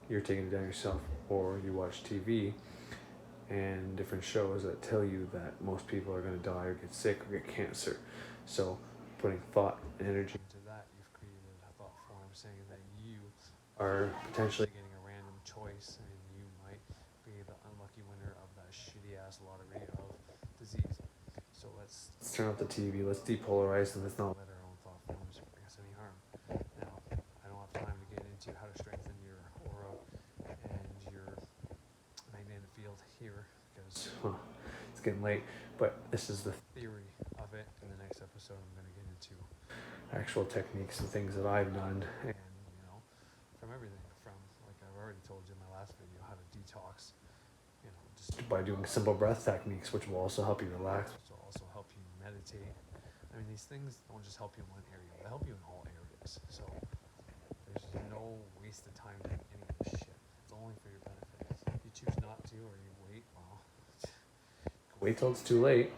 You're taking it down yourself, or you watch TV and different shows that tell you that most people are going to die or get sick or get cancer. So putting thought and energy
Into that, you've created a thought form saying that you
are potentially
getting a random choice and you might be the unlucky winner of that shitty ass lottery of disease. So let's
turn off the TV, let's depolarize, and let's not
let our own thought forms bring us any harm. Now, I don't have time to get into how to strengthen your aura and your magnetic field here because
it's getting late, but this is the
theory of it. In the next episode, I'm going to get into
actual techniques and things that I've done.
and from everything from, like I've already told you in my last video, how to detox, just
By doing simple breath techniques, which will also help you relax.
to also help you meditate. I mean, these things don't just help you in one area, they help you in all areas. So there's no wasted time doing any of this shit. It's only for your benefit. If you choose not to, or you wait, well,
Wait till it's too late,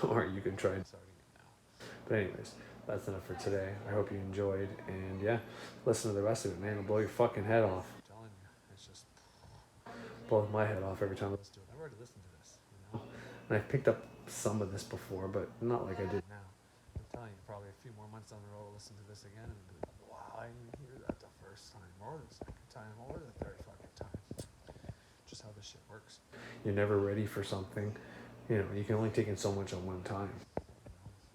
or you can try.
starting it now.
But anyways, that's enough for today. I hope you enjoyed, and yeah, listen to the rest of it, man. It'll blow your fucking head off.
I'm telling you, it's just,
Blows my head off every time.
let's do it. I've already listened to this,
And I've picked up some of this before, but not like I did.
Now, I'm telling you, probably a few more months down the road, I'll listen to this again and be like, wow, I didn't hear that the first time, or the second time, or the third fucking time. Just how this shit works.
You're never ready for something. You can only take in so much at one time.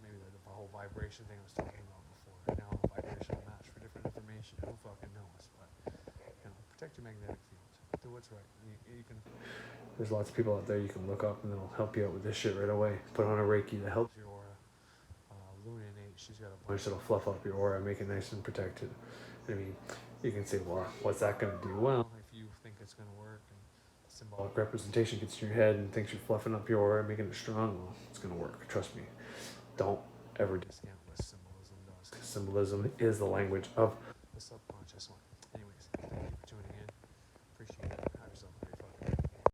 Maybe the whole vibration thing I was talking about before. Now I'm a vibrational match for different information. Who fucking knows? But protect your magnetic field. Do what's right. You can.
There's lots of people out there you can look up and they'll help you out with this shit right away. Put on a Reiki that helps
Your aura. Luna Nate, she's got a
bunch that'll fluff up your aura, make it nice and protected. I mean, you can say, well, what's that going to do? Well,
if you think it's gonna work and
symbolic representation gets in your head and thinks you're fluffing up your aura, making it strong, well, it's going to work. Trust me. Don't ever
discount what symbolism does.
Symbolism is the language of
The subconscious mind.